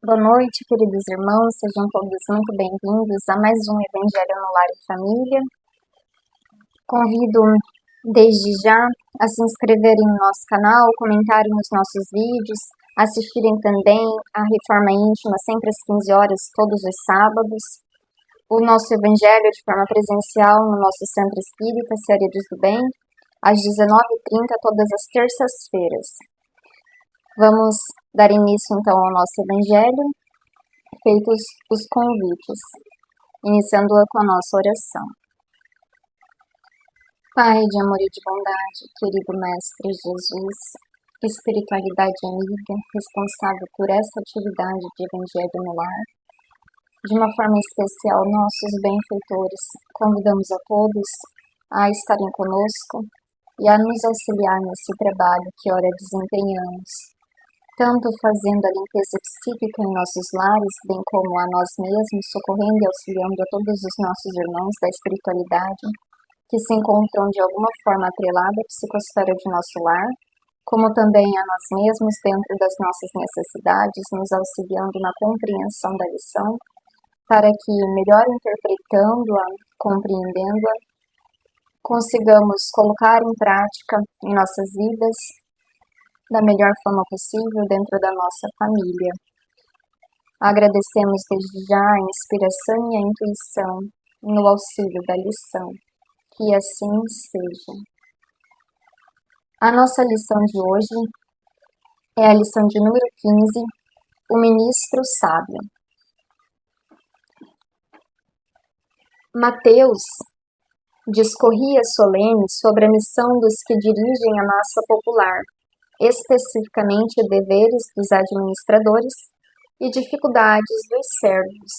Boa noite, queridos irmãos, sejam todos muito bem-vindos a mais um Evangelho no Lar e Família. Convido desde já a se inscreverem no nosso canal, comentarem os nossos vídeos, assistirem também a Reforma Íntima sempre às 15 horas, todos os sábados. O nosso Evangelho de forma presencial no nosso Centro Espírita, Ceareiros do Bem, às 19h30, todas as terças-feiras. Vamos dar início então ao nosso Evangelho, feitos os convites, iniciando com a nossa oração. Pai de amor e de bondade, querido Mestre Jesus, espiritualidade amiga, responsável por essa atividade de Evangelho no Lar, de uma forma especial, nossos benfeitores, convidamos a todos a estarem conosco e a nos auxiliar nesse trabalho que ora desempenhamos, tanto fazendo a limpeza psíquica em nossos lares, bem como a nós mesmos, socorrendo e auxiliando a todos os nossos irmãos da espiritualidade que se encontram de alguma forma atrelada à psicosfera de nosso lar, como também a nós mesmos dentro das nossas necessidades, nos auxiliando na compreensão da lição, para que, melhor interpretando-a, compreendendo-a, consigamos colocar em prática em nossas vidas da melhor forma possível dentro da nossa família. Agradecemos desde já a inspiração e a intuição no auxílio da lição. Que assim seja. A nossa lição de hoje é a lição de número 15, o ministro sábio. Mateus discorria solene sobre a missão dos que dirigem a massa popular, especificamente deveres dos administradores e dificuldades dos servos.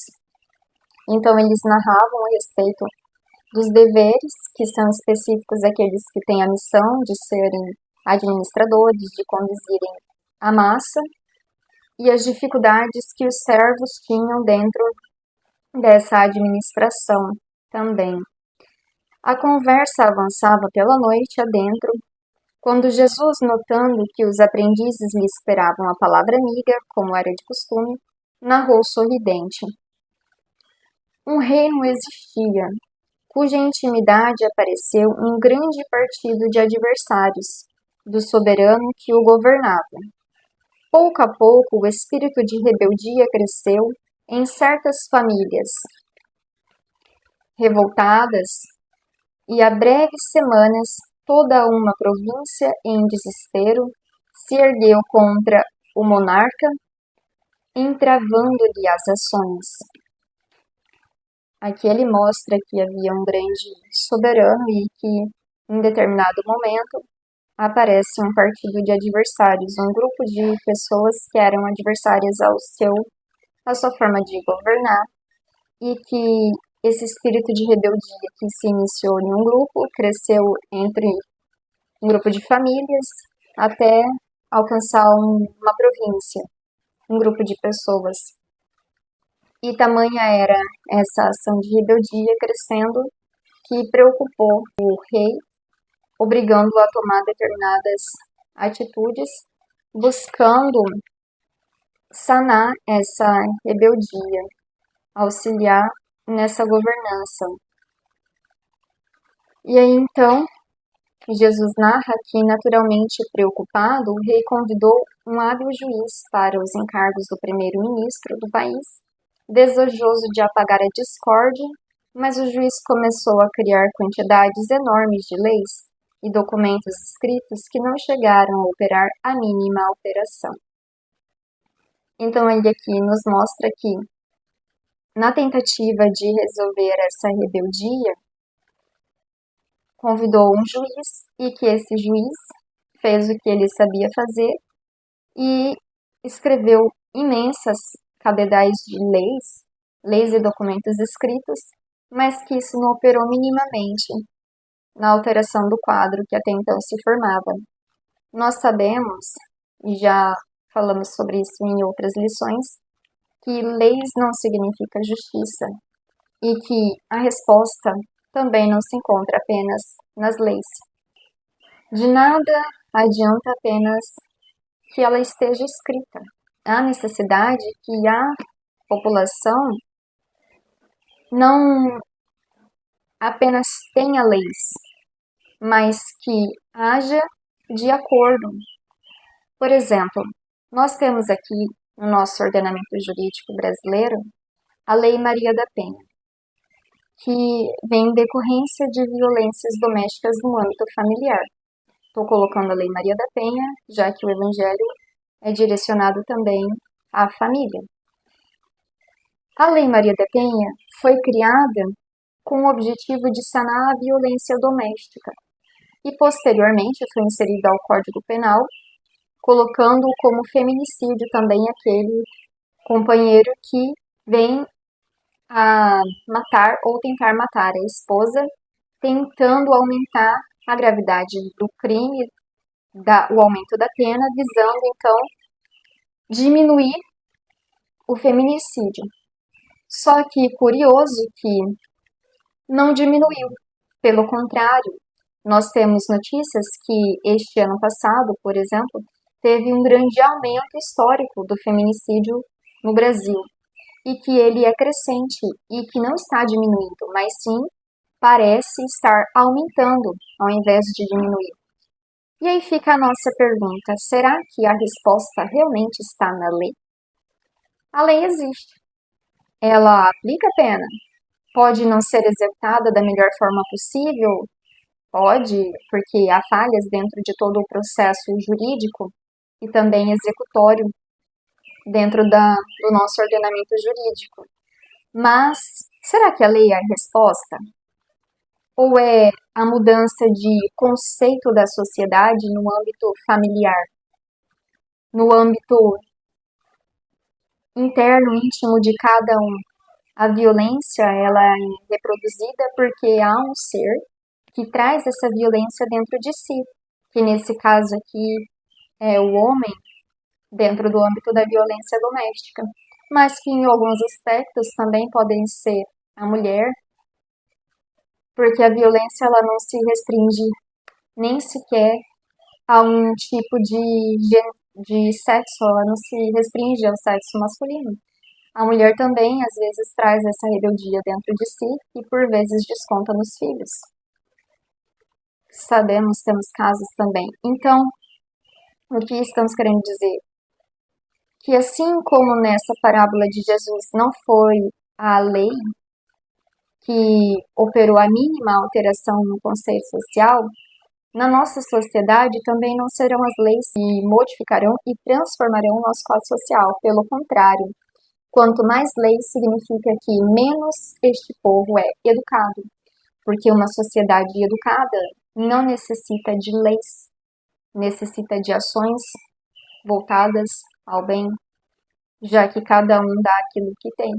Então eles narravam a respeito dos deveres, que são específicos àqueles que têm a missão de serem administradores, de conduzirem a massa, e as dificuldades que os servos tinham dentro dessa administração também. A conversa avançava pela noite adentro, quando Jesus, notando que os aprendizes lhe esperavam a palavra amiga, como era de costume, narrou sorridente. Um reino existia, cuja intimidade apareceu um grande partido de adversários do soberano que o governava. Pouco a pouco, o espírito de rebeldia cresceu em certas famílias revoltadas, e há breves semanas toda uma província em desespero se ergueu contra o monarca, entravando-lhe as ações. Aqui ele mostra que havia um grande soberano e que, em determinado momento, aparece um partido de adversários, um grupo de pessoas que eram adversárias à sua forma de governar, e que esse espírito de rebeldia que se iniciou em um grupo, cresceu entre um grupo de famílias, até alcançar uma província, um grupo de pessoas. E tamanha era essa ação de rebeldia crescendo que preocupou o rei, obrigando-o a tomar determinadas atitudes, buscando sanar essa rebeldia, auxiliar nessa governança. E aí então, Jesus narra que, naturalmente preocupado, o rei convidou um hábil juiz para os encargos do primeiro-ministro do país, desejoso de apagar a discórdia, mas o juiz começou a criar quantidades enormes de leis e documentos escritos que não chegaram a operar a mínima alteração. Então ele aqui nos mostra que, na tentativa de resolver essa rebeldia, convidou um juiz e que esse juiz fez o que ele sabia fazer e escreveu imensas cabedais de leis e documentos escritos, mas que isso não operou minimamente na alteração do quadro que até então se formava. Nós sabemos, e já falamos sobre isso em outras lições, que leis não significa justiça e que a resposta também não se encontra apenas nas leis. De nada adianta apenas que ela esteja escrita. há necessidade que a população não apenas tenha leis, mas que haja de acordo. Por exemplo, nós temos aqui no nosso ordenamento jurídico brasileiro a Lei Maria da Penha, que vem em decorrência de violências domésticas no âmbito familiar. Estou colocando a Lei Maria da Penha, já que o Evangelho é direcionado também à família. A Lei Maria da Penha foi criada com o objetivo de sanar a violência doméstica e posteriormente foi inserida ao Código Penal, colocando como feminicídio também aquele companheiro que vem a matar ou tentar matar a esposa, tentando aumentar a gravidade do crime, o aumento da pena, visando então diminuir o feminicídio. Só que curioso que não diminuiu, pelo contrário, nós temos notícias que este ano passado, por exemplo, teve um grande aumento histórico do feminicídio no Brasil e que ele é crescente e que não está diminuindo, mas sim parece estar aumentando ao invés de diminuir. E aí fica a nossa pergunta: será que a resposta realmente está na lei? A lei existe. Ela aplica a pena. Pode não ser executada da melhor forma possível? Pode, porque há falhas dentro de todo o processo jurídico e também executório dentro do nosso ordenamento jurídico. Mas será que a lei é a resposta? Ou é a mudança de conceito da sociedade no âmbito familiar, no âmbito interno, íntimo de cada um? A violência, ela é reproduzida porque há um ser que traz essa violência dentro de si, que nesse caso aqui é o homem, dentro do âmbito da violência doméstica, mas que em alguns aspectos também podem ser a mulher, porque a violência ela não se restringe nem sequer a um tipo de sexo, ela não se restringe ao sexo masculino. A mulher também, às vezes, traz essa rebeldia dentro de si e, por vezes, desconta nos filhos. Sabemos, temos casos também. Então, o que estamos querendo dizer? Que assim como nessa parábola de Jesus não foi a lei que operou a mínima alteração no conceito social, na nossa sociedade também não serão as leis que modificarão e transformarão o nosso quadro social. Pelo contrário, quanto mais leis significa que menos este povo é educado, porque uma sociedade educada não necessita de leis, necessita de ações voltadas ao bem, já que cada um dá aquilo que tem.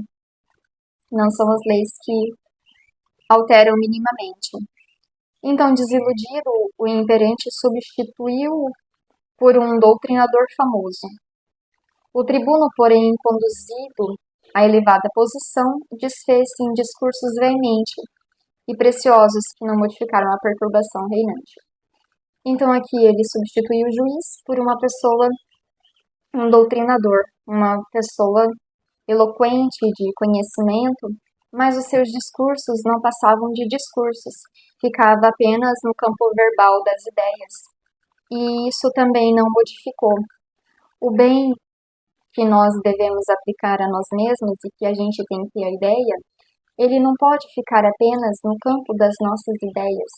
Não são as leis que alteram minimamente. Então, desiludido, o imperante substituiu por um doutrinador famoso. O tribuno, porém, conduzido à elevada posição, desfez-se em discursos veementes e preciosos que não modificaram a perturbação reinante. Então, aqui ele substituiu o juiz por uma pessoa, um doutrinador, uma pessoa eloquente de conhecimento, mas os seus discursos não passavam de discursos, ficava apenas no campo verbal das ideias. E isso também não modificou. O bem que nós devemos aplicar a nós mesmos e que a gente tem que ter a ideia, ele não pode ficar apenas no campo das nossas ideias.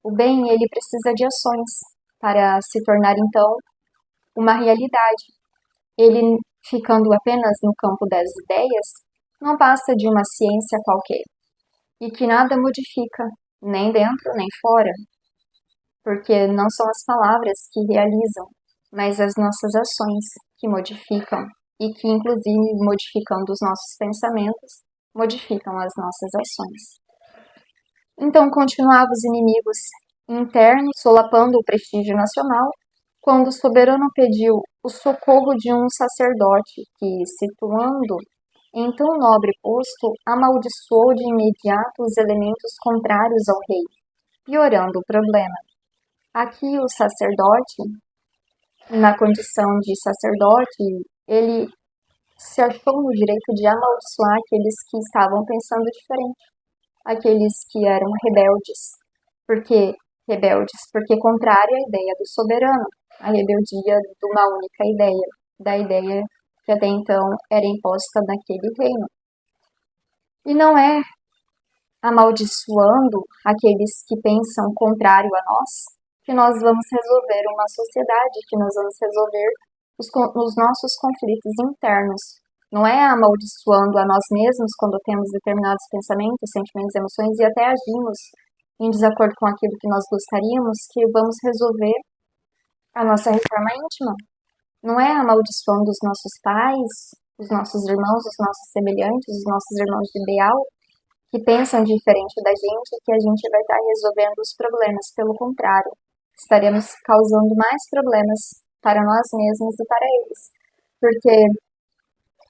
O bem, ele precisa de ações para se tornar, então, uma realidade. Ele, ficando apenas no campo das ideias, não passa de uma ciência qualquer, e que nada modifica, nem dentro nem fora, porque não são as palavras que realizam, mas as nossas ações que modificam, e que, inclusive, modificando os nossos pensamentos, modificam as nossas ações. Então, continuavam os inimigos internos, solapando o prestígio nacional, quando o soberano pediu o socorro de um sacerdote que, situando em tão nobre posto, amaldiçoou de imediato os elementos contrários ao rei, piorando o problema. Aqui o sacerdote, na condição de sacerdote ele se achou no direito de amaldiçoar aqueles que estavam pensando diferente, aqueles que eram rebeldes. Por que rebeldes? Porque contrário à ideia do soberano, a rebeldia de uma única ideia, da ideia que até então era imposta naquele reino. E não é amaldiçoando aqueles que pensam contrário a nós que nós vamos resolver uma sociedade, que nós vamos resolver os nossos conflitos internos. Não é amaldiçoando a nós mesmos quando temos determinados pensamentos, sentimentos, emoções e até agimos em desacordo com aquilo que nós gostaríamos que vamos resolver a nossa reforma íntima. Não é amaldiçoando os nossos pais, os nossos irmãos, os nossos semelhantes, os nossos irmãos de ideal, que pensam diferente da gente, que a gente vai estar resolvendo os problemas. Pelo contrário, estaremos causando mais problemas para nós mesmos e para eles. Porque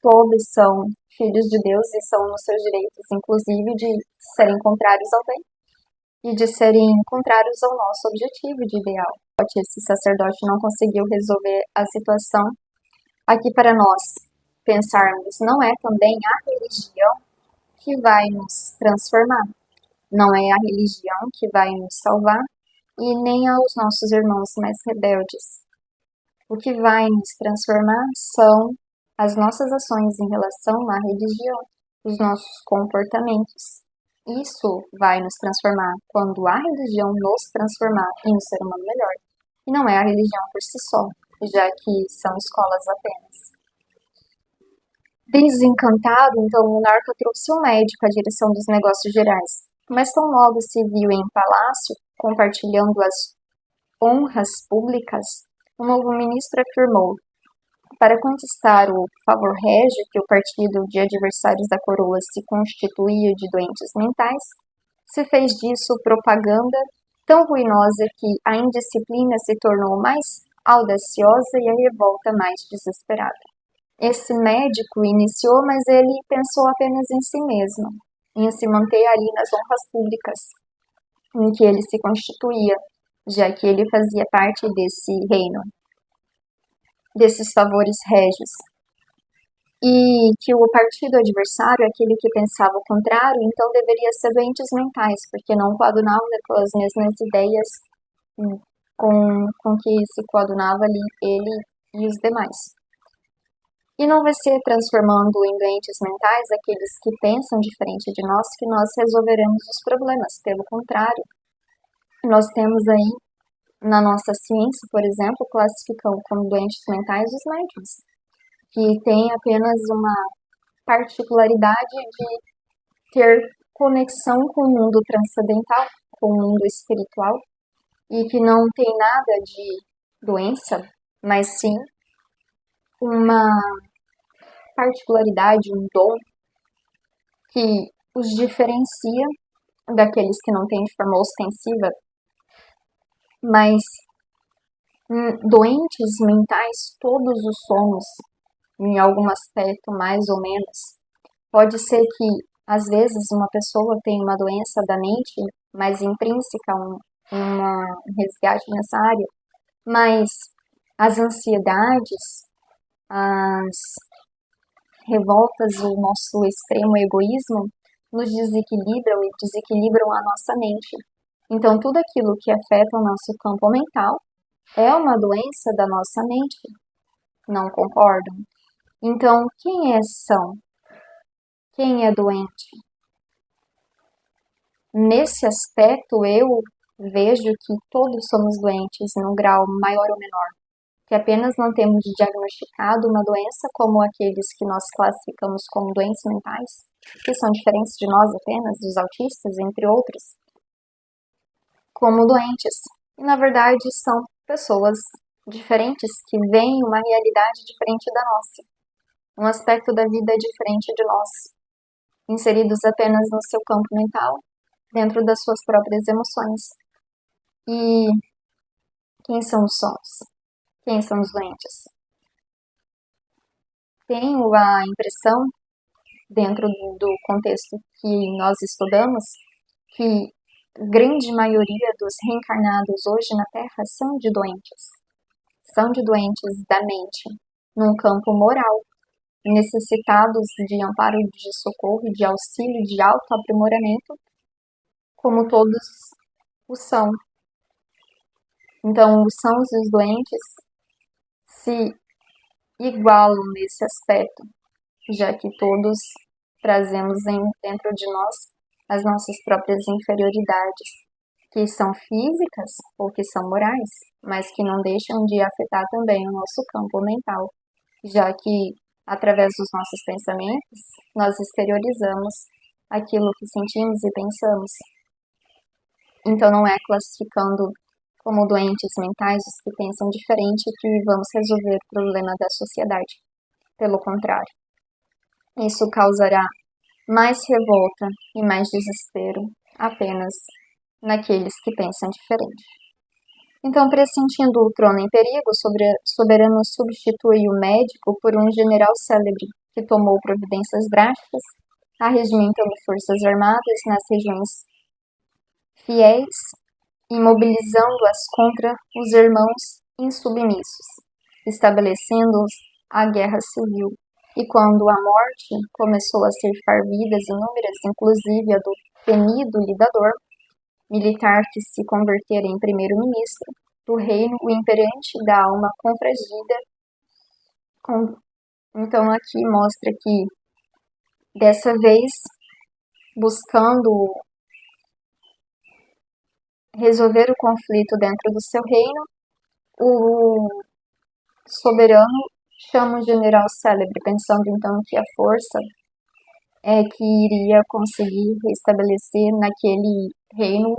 todos são filhos de Deus e são nos seus direitos, inclusive de serem contrários ao bem e de serem contrários ao nosso objetivo de ideal. Esse sacerdote não conseguiu resolver a situação. Aqui para nós pensarmos, não é também a religião que vai nos transformar. Não é a religião que vai nos salvar e nem aos nossos irmãos mais rebeldes. O que vai nos transformar são as nossas ações em relação à religião, os nossos comportamentos. Isso vai nos transformar quando a religião nos transformar em um ser humano melhor. E não é a religião por si só, já que são escolas apenas. Desencantado, então, o monarca trouxe um médico à direção dos negócios gerais, mas tão logo se viu em palácio, compartilhando as honras públicas, o novo ministro afirmou: para conquistar o favor régio que o partido de adversários da coroa se constituía de doentes mentais, se fez disso propaganda tão ruinosa que a indisciplina se tornou mais audaciosa e a revolta mais desesperada. Esse médico iniciou, mas ele pensou apenas em si mesmo, em se manter ali nas honras públicas em que ele se constituía, já que ele fazia parte desse reino, desses favores régios. E que o partido adversário, aquele que pensava o contrário, então deveria ser doentes mentais, porque não coadunava com as mesmas ideias com que se coadunava ali ele e os demais. E não vai ser transformando em doentes mentais aqueles que pensam diferente de nós que nós resolveremos os problemas. Pelo contrário, nós temos aí, na nossa ciência, por exemplo, classificam como doentes mentais os médiums, que têm apenas uma particularidade de ter conexão com o mundo transcendental, com o mundo espiritual, e que não tem nada de doença, mas sim uma particularidade, um dom que os diferencia daqueles que não têm de forma ostensiva, mas doentes mentais todos os somos, em algum aspecto mais ou menos. Pode ser que, às vezes, uma pessoa tem uma doença da mente mais intrínseca, um resgate nessa área, mas as ansiedades, as revoltas, o nosso extremo egoísmo nos desequilibram e desequilibram a nossa mente. Então, tudo aquilo que afeta o nosso campo mental é uma doença da nossa mente. Não concordam? Então, quem são? Quem é doente? Nesse aspecto, eu vejo que todos somos doentes em um grau maior ou menor, que apenas não temos diagnosticado uma doença como aqueles que nós classificamos como doentes mentais, que são diferentes de nós apenas, dos autistas, entre outros, como doentes. E, na verdade, são pessoas diferentes que veem uma realidade diferente da nossa, um aspecto da vida diferente de nós, inseridos apenas no seu campo mental, dentro das suas próprias emoções. E quem são os sons? Quem são os doentes? Tenho a impressão, dentro do contexto que nós estudamos, que a grande maioria dos reencarnados hoje na Terra são de doentes da mente. num campo moral, necessitados de amparo, de socorro, de auxílio, de autoaprimoramento, como todos o são. Então, os sãos e os doentes se igualam nesse aspecto, já que todos trazemos dentro de nós as nossas próprias inferioridades, que são físicas ou que são morais, mas que não deixam de afetar também o nosso campo mental, já que através dos nossos pensamentos nós exteriorizamos aquilo que sentimos e pensamos. Então não é classificando como doentes mentais os que pensam diferente que vamos resolver o problema da sociedade. Pelo contrário, isso causará mais revolta e mais desespero apenas naqueles que pensam diferente. Então, pressentindo o trono em perigo, o soberano substitui o médico por um general célebre, que tomou providências drásticas, arregimentando forças armadas nas regiões fiéis, imobilizando-as contra os irmãos insubmissos, estabelecendo-os a guerra civil. E quando a morte começou a ceifar vidas inúmeras, inclusive a do temido lidador militar que se convertera em primeiro-ministro do reino, o imperante da alma confragida. Então aqui mostra que, dessa vez, buscando resolver o conflito dentro do seu reino, o soberano chama o general célebre, pensando então que a força é que iria conseguir restabelecer naquele reino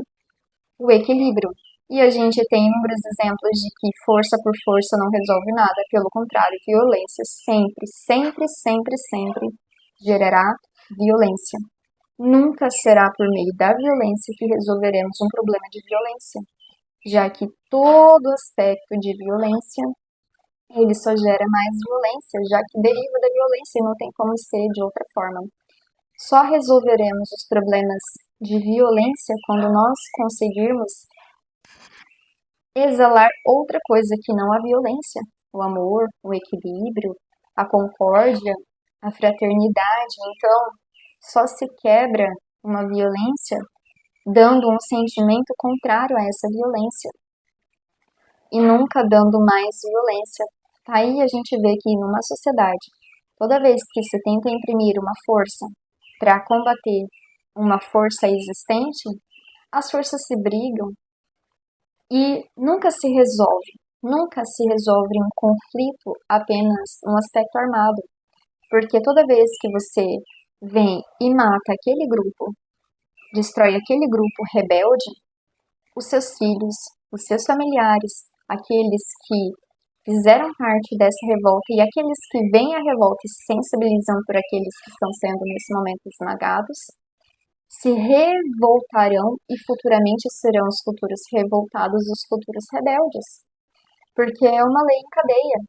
o equilíbrio. E a gente tem inúmeros exemplos de que força por força não resolve nada, pelo contrário, violência sempre, sempre, sempre, sempre gerará violência. Nunca será por meio da violência que resolveremos um problema de violência, já que todo aspecto de violência ele só gera mais violência, já que deriva da violência e não tem como ser de outra forma. Só resolveremos os problemas de violência quando nós conseguirmos exalar outra coisa que não a violência, o amor, o equilíbrio, a concórdia, a fraternidade. Então, só se quebra uma violência dando um sentimento contrário a essa violência e nunca dando mais violência. Aí a gente vê que numa sociedade, toda vez que se tenta imprimir uma força para combater uma força existente, as forças se brigam e nunca se resolve um conflito apenas um aspecto armado, porque toda vez que você vem e mata aquele grupo, destrói aquele grupo rebelde, os seus filhos, os seus familiares, aqueles que fizeram parte dessa revolta e aqueles que veem a revolta e se sensibilizam por aqueles que estão sendo nesse momento esmagados, se revoltarão e futuramente serão os futuros revoltados, os futuros rebeldes. Porque é uma lei em cadeia.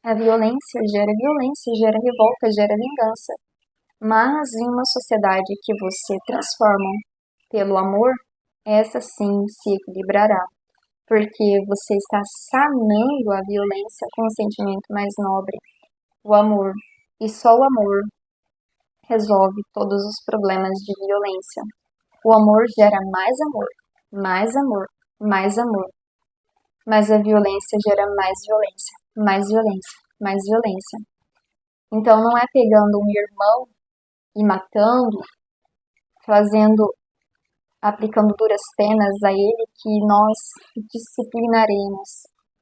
A violência, gera revolta, gera vingança. Mas em uma sociedade que você transforma pelo amor, essa sim se equilibrará. Porque você está sanando a violência com um sentimento mais nobre, o amor. E só o amor resolve todos os problemas de violência. O amor gera mais amor, mais amor, mais amor. Mas a violência gera mais violência, mais violência, mais violência. Então não é pegando um irmão e matando, aplicando duras penas a ele que nós disciplinaremos,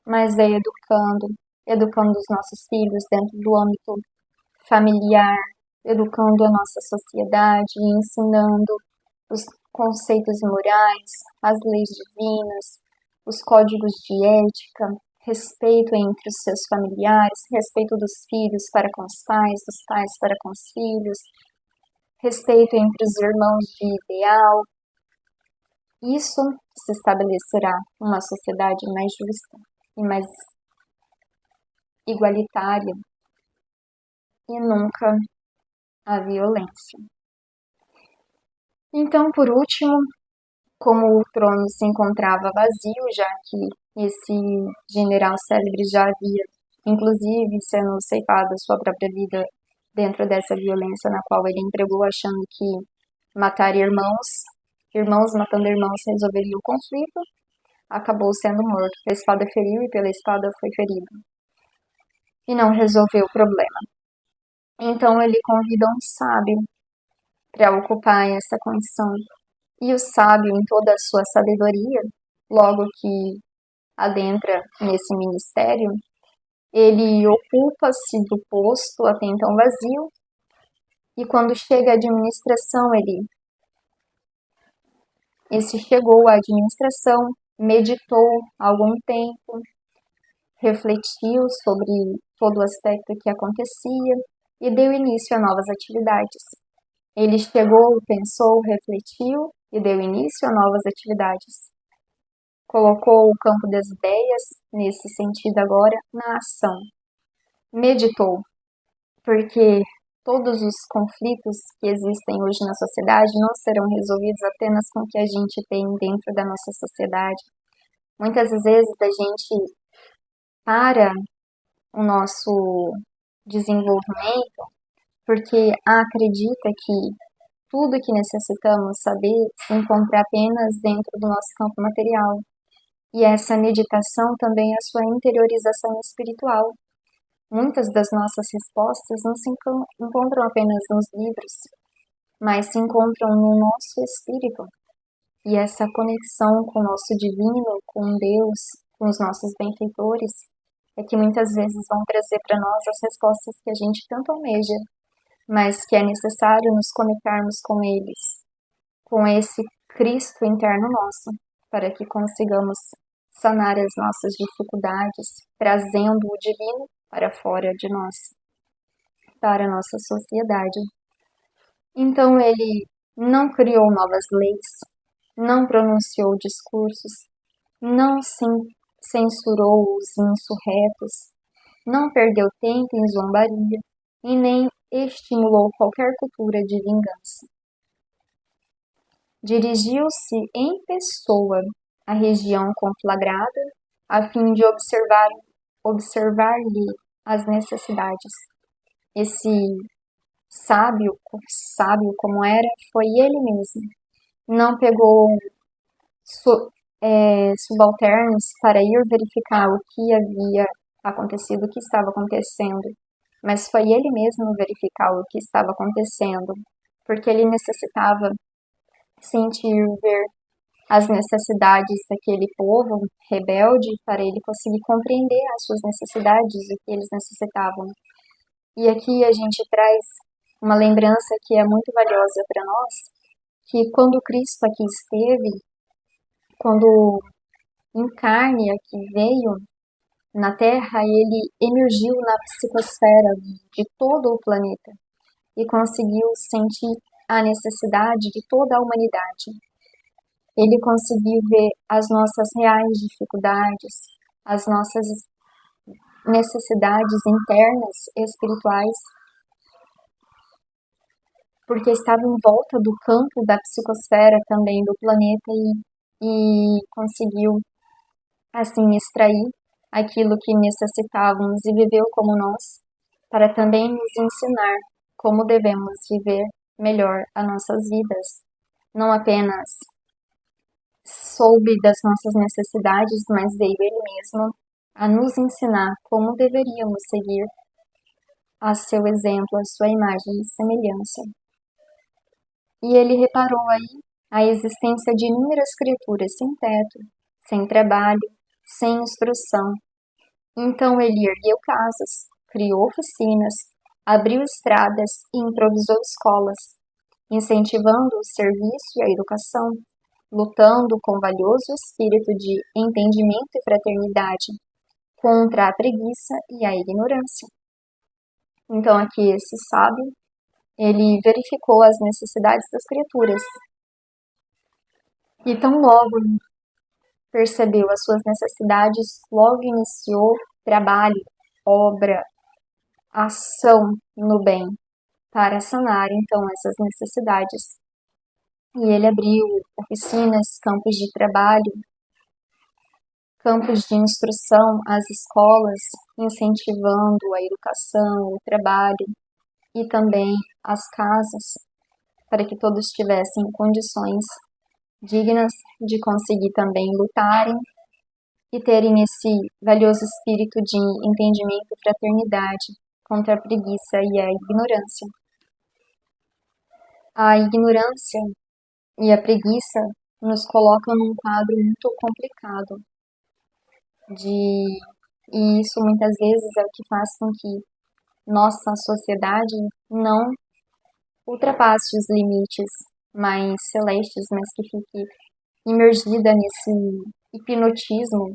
mas é educando os nossos filhos dentro do âmbito familiar, educando a nossa sociedade, ensinando os conceitos morais, as leis divinas, os códigos de ética, respeito entre os seus familiares, respeito dos filhos para com os pais, dos pais para com os filhos, respeito entre os irmãos de ideal. Isso se estabelecerá uma sociedade mais justa e mais igualitária e nunca a violência. Então, por último, como o trono se encontrava vazio, já que esse general célebre já havia inclusive sendo ceifada sua própria vida dentro dessa violência na qual ele empregou, achando que matar irmãos matando irmãos resolveria o conflito, acabou sendo morto. A espada feriu e pela espada foi ferido. E não resolveu o problema. Então ele convida um sábio para ocupar essa condição. E o sábio, em toda a sua sabedoria, logo que adentra nesse ministério, ele ocupa-se do posto até então vazio, e quando chega à administração, esse chegou à administração, meditou algum tempo, refletiu sobre todo o aspecto que acontecia e deu início a novas atividades. Ele chegou, pensou, refletiu e deu início a novas atividades. Colocou o campo das ideias, nesse sentido agora, na ação. Meditou, porque todos os conflitos que existem hoje na sociedade não serão resolvidos apenas com o que a gente tem dentro da nossa sociedade. Muitas vezes a gente para o nosso desenvolvimento porque acredita que tudo que necessitamos saber se encontra apenas dentro do nosso campo material. E essa meditação também é a sua interiorização espiritual. Muitas das nossas respostas não se encontram apenas nos livros, mas se encontram no nosso espírito. E essa conexão com o nosso divino, com Deus, com os nossos benfeitores, é que muitas vezes vão trazer para nós as respostas que a gente tanto almeja, mas que é necessário nos conectarmos com eles, com esse Cristo interno nosso, para que consigamos sanar as nossas dificuldades, trazendo o divino para fora de nós, para a nossa sociedade. Então ele não criou novas leis, não pronunciou discursos, não censurou os insurretos, não perdeu tempo em zombaria e nem estimulou qualquer cultura de vingança. Dirigiu-se em pessoa à região conflagrada, a fim de observar-lhe as necessidades. Esse sábio como era, foi ele mesmo. Não pegou subalternos para ir verificar o que havia acontecido, o que estava acontecendo, mas foi ele mesmo verificar o que estava acontecendo, porque ele necessitava sentir, ver as necessidades daquele povo rebelde para ele conseguir compreender as suas necessidades, o que eles necessitavam. E aqui a gente traz uma lembrança que é muito valiosa para nós, que quando Cristo aqui esteve, quando em carne aqui veio na Terra, ele emergiu na psicosfera de todo o planeta e conseguiu sentir a necessidade de toda a humanidade. Ele conseguiu ver as nossas reais dificuldades, as nossas necessidades internas, espirituais, porque estava em volta do campo da psicosfera também do planeta e conseguiu, assim, extrair aquilo que necessitávamos e viveu como nós, para também nos ensinar como devemos viver melhor as nossas vidas. Não apenas soube das nossas necessidades, mas veio ele mesmo a nos ensinar como deveríamos seguir a seu exemplo, a sua imagem e semelhança. E ele reparou aí a existência de inúmeras criaturas sem teto, sem trabalho, sem instrução. Então ele ergueu casas, criou oficinas, abriu estradas e improvisou escolas, incentivando o serviço e a educação, lutando com valioso espírito de entendimento e fraternidade contra a preguiça e a ignorância. Então aqui esse sábio, ele verificou as necessidades das criaturas e tão logo percebeu as suas necessidades, logo iniciou trabalho, obra, ação no bem para sanar então essas necessidades. E ele abriu oficinas, campos de trabalho, campos de instrução, as escolas, incentivando a educação, o trabalho e também as casas, para que todos tivessem condições dignas de conseguir também lutarem e terem esse valioso espírito de entendimento e fraternidade contra a preguiça e a ignorância. A ignorância e a preguiça nos colocam num quadro muito complicado e isso muitas vezes é o que faz com que nossa sociedade não ultrapasse os limites mais celestes, mas que fique imergida nesse hipnotismo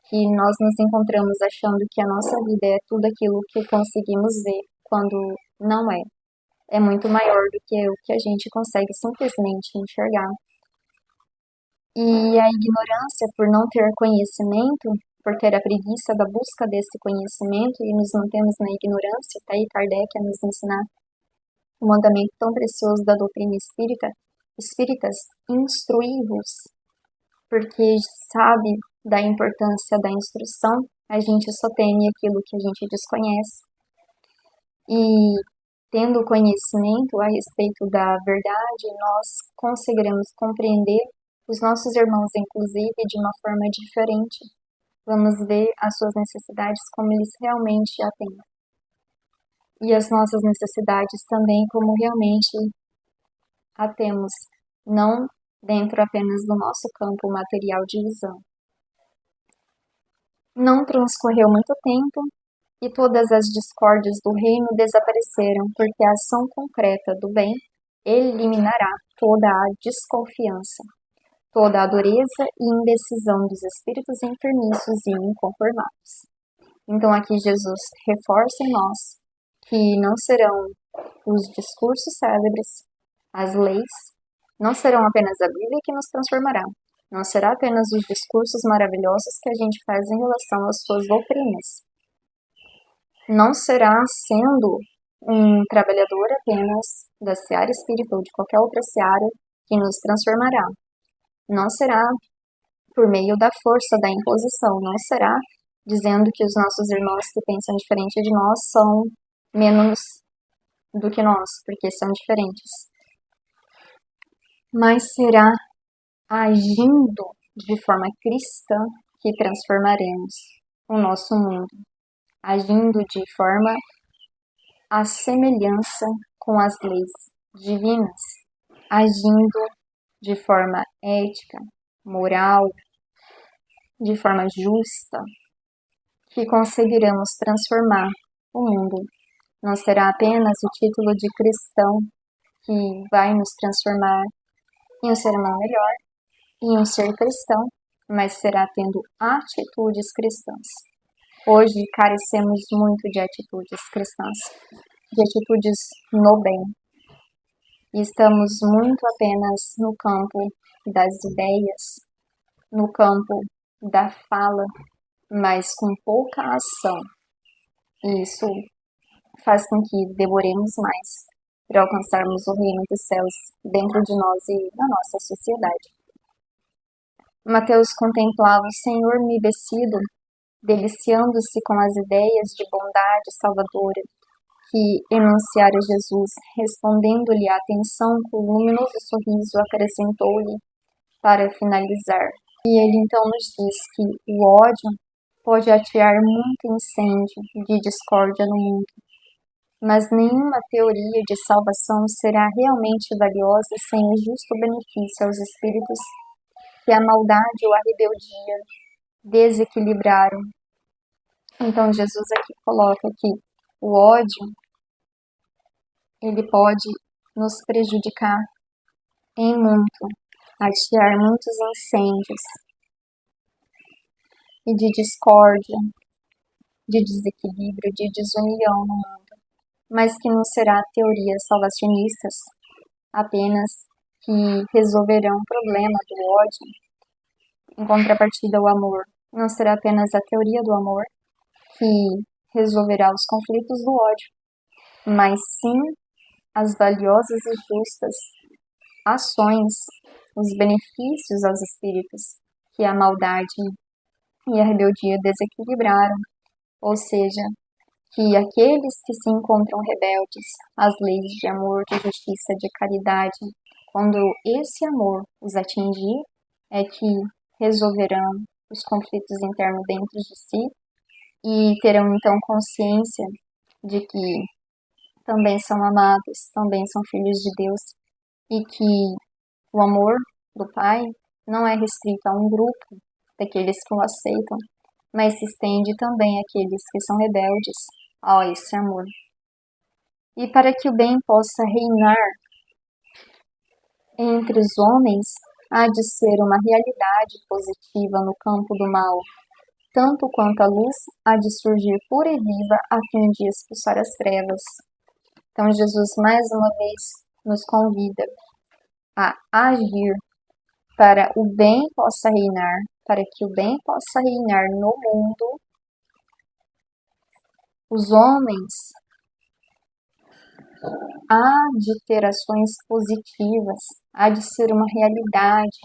que nós nos encontramos achando que a nossa vida é tudo aquilo que conseguimos ver, quando não é. É muito maior do que o que a gente consegue simplesmente enxergar. E a ignorância por não ter conhecimento, por ter a preguiça da busca desse conhecimento e nos mantemos na ignorância, tá aí Kardec a nos ensinar o mandamento tão precioso da doutrina espírita, espíritas, instruí-vos, porque sabe da importância da instrução, a gente só teme aquilo que a gente desconhece. E tendo conhecimento a respeito da verdade, nós conseguiremos compreender os nossos irmãos, inclusive, de uma forma diferente. Vamos ver as suas necessidades como eles realmente a têm. E as nossas necessidades também como realmente a temos, não dentro apenas do nosso campo material de visão. Não transcorreu muito tempo e todas as discórdias do reino desapareceram, porque a ação concreta do bem eliminará toda a desconfiança, toda a dureza e indecisão dos espíritos enfermiços e inconformados. Então aqui Jesus reforça em nós que não serão os discursos célebres, as leis, não serão apenas a Bíblia que nos transformará, não será apenas os discursos maravilhosos que a gente faz em relação às suas doutrinas. Não será sendo um trabalhador apenas da seara espírita ou de qualquer outra seara que nos transformará. Não será por meio da força da imposição, não será dizendo que os nossos irmãos que pensam diferente de nós são menos do que nós, porque são diferentes. Mas será agindo de forma cristã que transformaremos o nosso mundo, agindo de forma à semelhança com as leis divinas, agindo de forma ética, moral, de forma justa, que conseguiremos transformar o mundo. Não será apenas o título de cristão que vai nos transformar em um ser humano melhor, em um ser cristão, mas será tendo atitudes cristãs. Hoje carecemos muito de atitudes cristãs, de atitudes no bem. E estamos muito apenas no campo das ideias, no campo da fala, mas com pouca ação. E isso faz com que demoremos mais para alcançarmos o reino dos céus dentro de nós e na nossa sociedade. Mateus contemplava o Senhor embevecido, deliciando-se com as ideias de bondade salvadora que enunciara Jesus, respondendo-lhe a atenção com um luminoso sorriso, acrescentou-lhe para finalizar. E ele então nos diz que o ódio pode atear muito incêndio de discórdia no mundo, mas nenhuma teoria de salvação será realmente valiosa sem o justo benefício aos espíritos que a maldade ou a rebeldia desequilibraram. Então Jesus aqui coloca que o ódio ele pode nos prejudicar em muito, atear muitos incêndios e de discórdia, de desequilíbrio, de desunião no mundo, mas que não será teorias salvacionistas apenas que resolverão o problema do ódio. Em contrapartida, o amor não será apenas a teoria do amor que resolverá os conflitos do ódio, mas sim as valiosas e justas ações, os benefícios aos espíritos que a maldade e a rebeldia desequilibraram, ou seja, que aqueles que se encontram rebeldes às leis de amor, de justiça, de caridade, quando esse amor os atingir, é que resolverão os conflitos internos dentro de si e terão então consciência de que também são amados, também são filhos de Deus e que o amor do Pai não é restrito a um grupo daqueles que o aceitam, mas se estende também àqueles que são rebeldes a esse amor. E para que o bem possa reinar entre os homens, há de ser uma realidade positiva no campo do mal, tanto quanto a luz há de surgir pura e viva a fim de expulsar as trevas. Então Jesus mais uma vez nos convida a agir para o bem possa reinar, para que o bem possa reinar no mundo. Os homens há de ter ações positivas, há de ser uma realidade,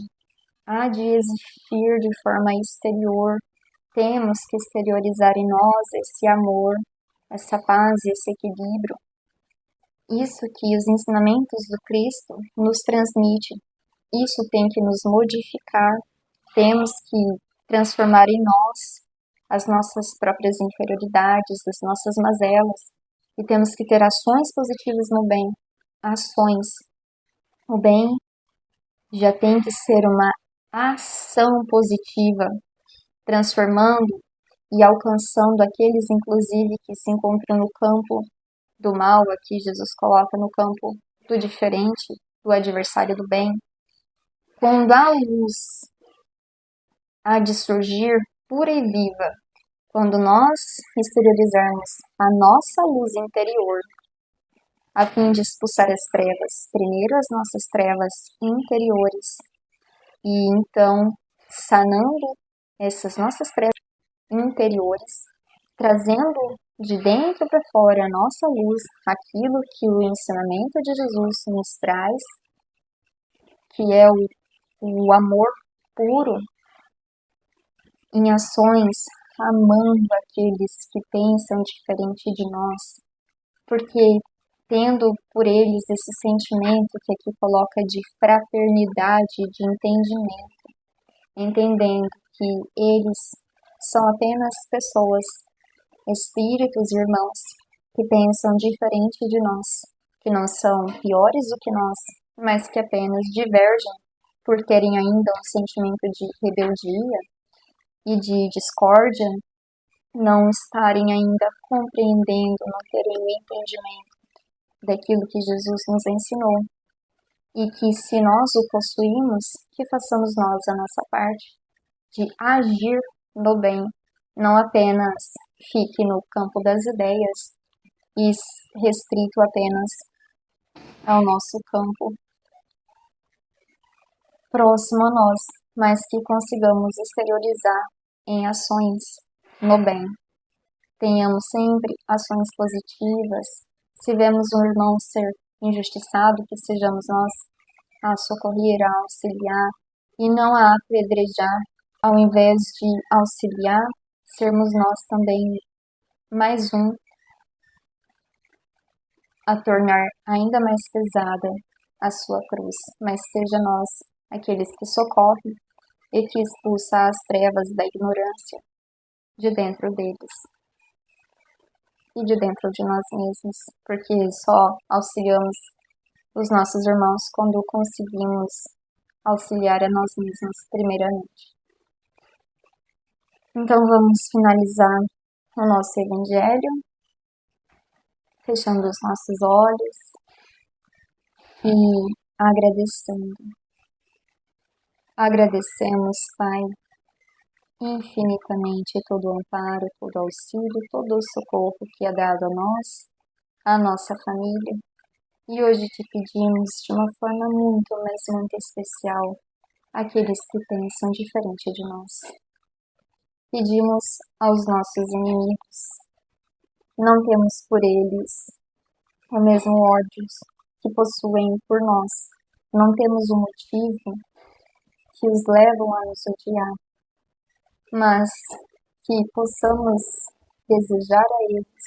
há de existir de forma exterior. Temos que exteriorizar em nós esse amor, essa paz e esse equilíbrio. Isso que os ensinamentos do Cristo nos transmitem. Isso tem que nos modificar. Temos que transformar em nós as nossas próprias inferioridades, as nossas mazelas. E temos que ter ações positivas no bem. Ações. O bem já tem que ser uma ação positiva, transformando e alcançando aqueles, inclusive, que se encontram no campo do mal. Aqui Jesus coloca no campo do diferente, do adversário do bem. Quando a luz há de surgir pura e viva, quando nós exteriorizarmos a nossa luz interior, a fim de expulsar as trevas, primeiro as nossas trevas interiores, e então sanando essas nossas trevas interiores, trazendo de dentro para fora a nossa luz, aquilo que o ensinamento de Jesus nos traz, que é o amor puro, em ações, amando aqueles que pensam diferente de nós, porque tendo por eles esse sentimento que aqui coloca de fraternidade, de entendimento, entendendo que eles são apenas pessoas, espíritos irmãos, que pensam diferente de nós, que não são piores do que nós, mas que apenas divergem por terem ainda um sentimento de rebeldia e de discórdia, não estarem ainda compreendendo, não terem o entendimento daquilo que Jesus nos ensinou. E que se nós o possuímos, que façamos nós a nossa parte de agir no bem, não apenas fique no campo das ideias e restrito apenas ao nosso campo próximo a nós, mas que consigamos exteriorizar em ações no bem. Tenhamos sempre ações positivas. Se vemos um irmão ser injustiçado, que sejamos nós a socorrer, a auxiliar e não a apedrejar. Ao invés de auxiliar, sermos nós também mais um a tornar ainda mais pesada a sua cruz, mas seja nós aqueles que socorrem e que expulsa as trevas da ignorância de dentro deles e de dentro de nós mesmos, porque só auxiliamos os nossos irmãos quando conseguimos auxiliar a nós mesmos primeiramente. Então vamos finalizar o nosso evangelho, fechando os nossos olhos e agradecendo. Agradecemos, Pai, infinitamente todo o amparo, todo o auxílio, todo o socorro que é dado a nós, a nossa família. E hoje te pedimos de uma forma muito, mas muito especial, àqueles que pensam diferente de nós. Pedimos aos nossos inimigos, não temos por eles o mesmo ódio que possuem por nós, não temos o motivo que os levam a nos odiar. mas que possamos desejar a eles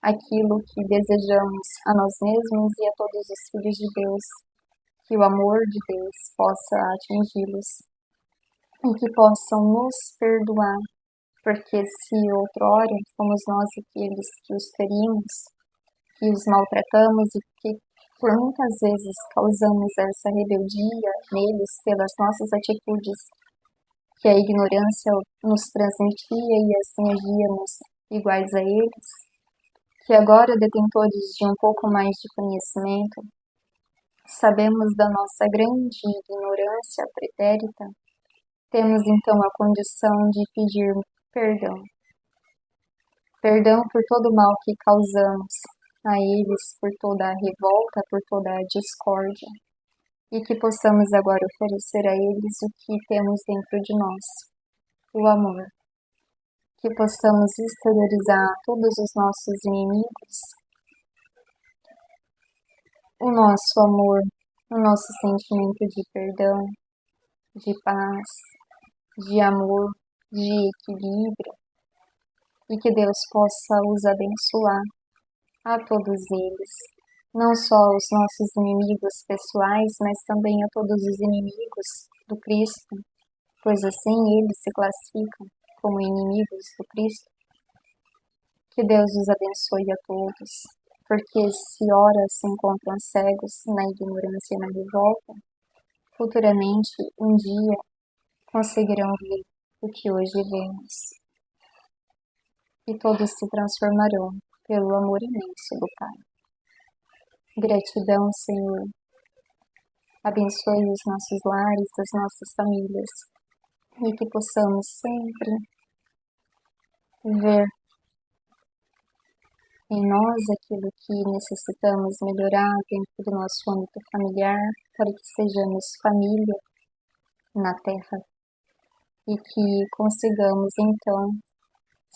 aquilo que desejamos a nós mesmos e a todos os filhos de Deus, que o amor de Deus possa atingi-los e que possam nos perdoar, porque se outrora fomos nós aqueles que os ferimos, que os maltratamos e que por muitas vezes causamos essa rebeldia neles pelas nossas atitudes que a ignorância nos transmitia e assim agíamos iguais a eles, que agora, detentores de um pouco mais de conhecimento, sabemos da nossa grande ignorância pretérita, temos então a condição de pedir perdão. Perdão por todo o mal que causamos a eles, por toda a revolta, por toda a discórdia, e que possamos agora oferecer a eles o que temos dentro de nós, o amor. Que possamos exteriorizar a todos os nossos inimigos o nosso amor, o nosso sentimento de perdão, de paz, de amor, de equilíbrio, e que Deus possa os abençoar a todos eles, não só os nossos inimigos pessoais, mas também a todos os inimigos do Cristo, pois assim eles se classificam como inimigos do Cristo. Que Deus os abençoe a todos, porque se ora se encontram cegos na ignorância e na revolta, futuramente, um dia, conseguirão ver o que hoje vemos. E todos se transformarão pelo amor imenso do Pai. Gratidão, Senhor. Abençoe os nossos lares, as nossas famílias, e que possamos sempre ver em nós aquilo que necessitamos melhorar dentro do nosso âmbito familiar, para que sejamos família na Terra e que consigamos então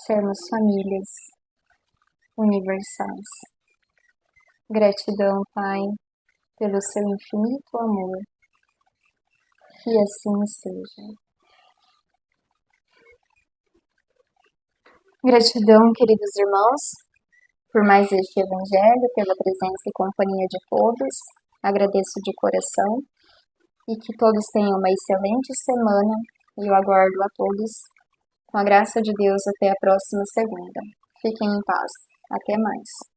sermos famílias universais. Gratidão, Pai, pelo seu infinito amor. Que assim seja. Gratidão, queridos irmãos, por mais este evangelho, pela presença e companhia de todos. Agradeço de coração e que todos tenham uma excelente semana e eu aguardo a todos, com a graça de Deus, até a próxima segunda. Fiquem em paz. Até mais.